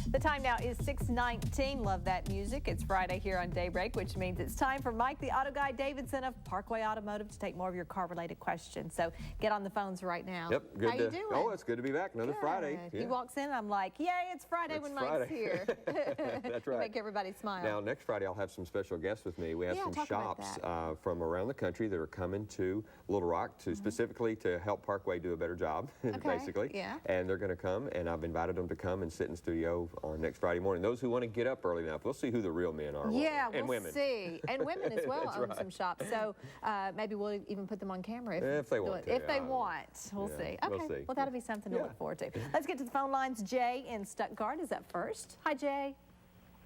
The time now is 6:19. Love that music. It's Friday here on Daybreak, which means it's time for Mike, the auto guy Davidson of Parkway Automotive, to take more of your car-related questions. So get on the phones right now. Yep. Good. How you doing? Oh, it's good to be back. Another Friday. Yeah. He walks in, I'm like, yay, it's Friday when Mike's here. That's right. Make everybody smile. Now, next Friday, I'll have some special guests with me. We have some shops from around the country that are coming to Little Rock to specifically to help Parkway do a better job, basically. Yeah. And they're going to come, and I've invited them to come and sit in studio on next Friday morning. Those who want to get up early enough, we'll see who the real men are. Yeah, and we'll women. see. And women as well own some shops. So maybe we'll even put them on camera if they want to. If they want. We'll see. Okay. We'll see. Well, that'll be something to look forward to. Let's get to the phone lines. Jay in Stuttgart is up first. Hi, Jay.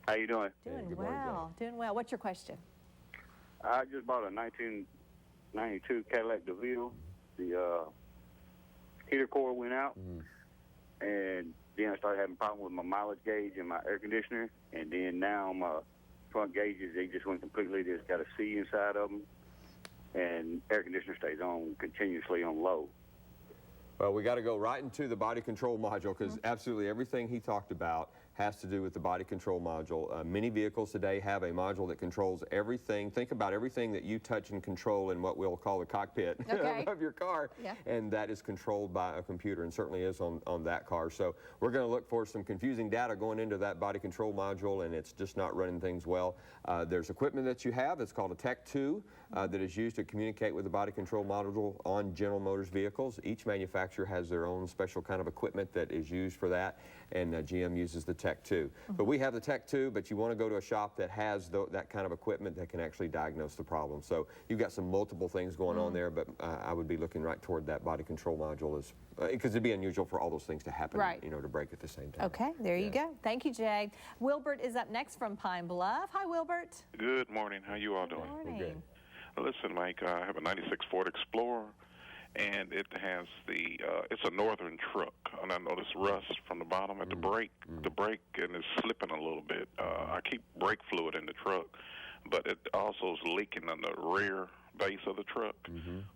How you doing? Doing well. Doing well. What's your question? I just bought a 1992 Cadillac DeVille. The heater core went out, and then I started having problems with my mileage gauge and my air conditioner, and then now my front gauges, they just went completely. They just got a C inside of them, and air conditioner stays on continuously on low. Well, we got to go right into the body control module because absolutely everything he talked about has to do with the body control module. Many vehicles today have a module that controls everything. Think about everything that you touch and control in what we'll call the cockpit of your car, and that is controlled by a computer, and certainly is on that car. So we're going to look for some confusing data going into that body control module, and it's just not running things well. There's equipment that you have. It's called a Tech 2 that is used to communicate with the body control module on General Motors vehicles. Each manufacturer has their own special kind of equipment that is used for that, and GM uses the Tech 2. But we have the Tech 2, but you want to go to a shop that has that kind of equipment that can actually diagnose the problem. So you've got some multiple things going on there, but I would be looking right toward that body control module, because it'd be unusual for all those things to happen, you know, to break at the same time. Okay, there you go. Thank you, Jay. Wilbert is up next from Pine Bluff. Hi, Wilbert. Good morning. How you all doing? Good morning. Listen, Mike, I have a 96 Ford Explorer, and it has it's a northern truck, and I noticed rust from the bottom at the brake. The brake, and it's slipping a little bit. I keep brake fluid in the truck, but it also is leaking on the rear base of the truck.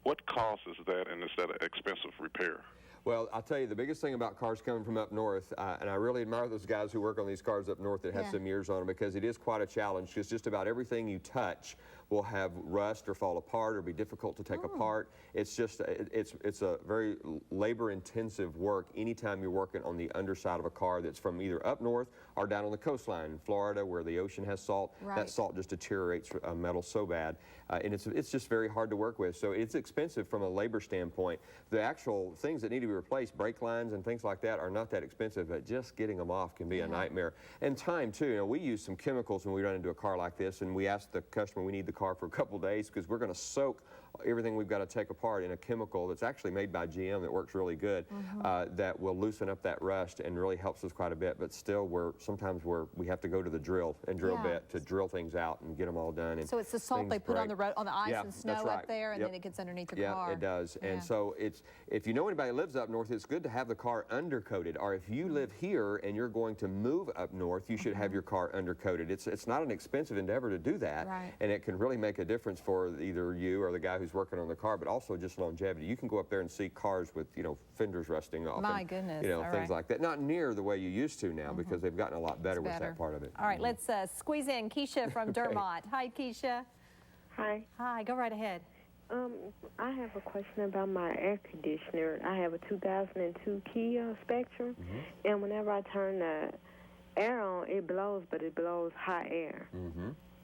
What causes that, and is that an expensive repair? Well, I'll tell you, the biggest thing about cars coming from up north, and I really admire those guys who work on these cars up north that have some years on them, because it is quite a challenge, because just about everything you touch will have rust or fall apart or be difficult to take apart. It's just, it's a very labor-intensive work anytime you're working on the underside of a car that's from either up north or down on the coastline in Florida where the ocean has salt. That salt just deteriorates metal so bad, and it's just very hard to work with. So it's expensive from a labor standpoint. The actual things that need to be replaced, brake lines and things like that, are not that expensive, but just getting them off can be a nightmare. And time too. You know, we use some chemicals when we run into a car like this, and we ask the customer we need the car for a couple days because we're going to soak everything we've got to take apart in a chemical that's actually made by GM that works really good, that will loosen up that rust and really helps us quite a bit. But still, sometimes we have to go to the drill bit to drill things out and get them all done. And so it's the salt they put on the road, on the ice and snow up there, and then it gets underneath your car. Yeah, it does. And so if you know anybody that lives up north, it's good to have the car undercoated. Or if you live here and you're going to move up north, you should have your car undercoated. It's not an expensive endeavor to do that, and it can really make a difference for either you or the guy who's working on the car, but also just longevity. You can go up there and see cars with, you know, fenders rusting off. My goodness. You know, things like that. Not near the way you used to now, because they've gotten a lot better with that part of it. All right, let's squeeze in Keisha from Dermott. Hi, Keisha. Hi. Hi, go right ahead. I have a question about my air conditioner. I have a 2002 Kia Spectrum, and whenever I turn the air on, it blows, but it blows hot air.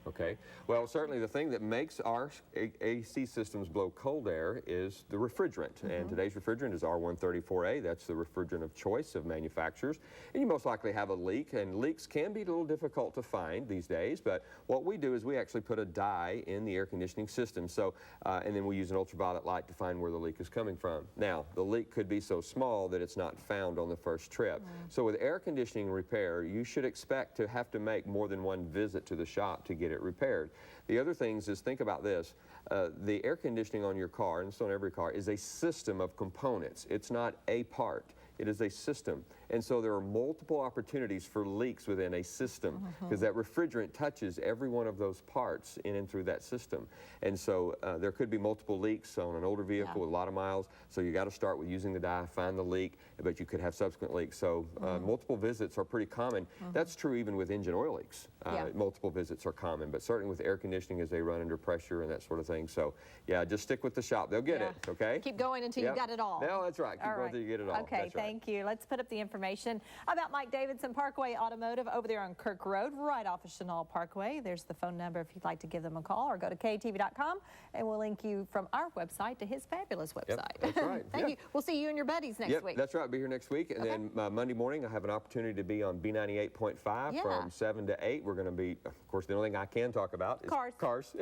Okay. Well, certainly the thing that makes our AC systems blow cold air is the refrigerant. And today's refrigerant is R134A. That's the refrigerant of choice of manufacturers. And you most likely have a leak, and leaks can be a little difficult to find these days. But what we do is we actually put a dye in the air conditioning system. So, and then we use an ultraviolet light to find where the leak is coming from. Now, the leak could be so small that it's not found on the first trip. So with air conditioning repair, you should expect to have to make more than one visit to the shop to get it repaired. The other things is, think about this. The air conditioning on your car, and so on every car, is a system of components. It's not a part. it is a system. And so there are multiple opportunities for leaks within a system because that refrigerant touches every one of those parts in and through that system. And so there could be multiple leaks on an older vehicle with a lot of miles. So you got to start with using the dye, find the leak, but you could have subsequent leaks. So multiple visits are pretty common. That's true even with engine oil leaks. Multiple visits are common, but certainly with air conditioning as they run under pressure and that sort of thing. So yeah, just stick with the shop. They'll get it, okay? Keep going until you got it all. No, that's right. Keep going until you get it all. Okay, thank you. Let's put up the information about Mike Davidson Parkway Automotive over there on Kirk Road, right off of Chenal Parkway. There's the phone number if you'd like to give them a call, or go to KTV.com and we'll link you from our website to his fabulous website. That's right. Thank you. We'll see you and your buddies next week. That's right. I'll be here next week. And then Monday morning, I have an opportunity to be on B98.5 from 7 to 8. We're going to be, of course, the only thing I can talk about is cars.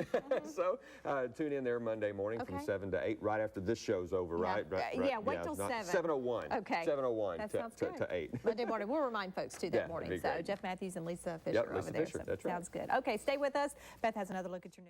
So tune in there Monday morning from 7 to 8, right after this show's over, right? Yeah, wait till 7. 7:01. Okay. 7:01 that sounds to good. 8. Monday morning. We'll remind folks, too, that morning. So great. Jeff Matthews and Lisa Fisher over there. Fisher, So that's right. sounds good. Okay, stay with us. Beth has another look at your news.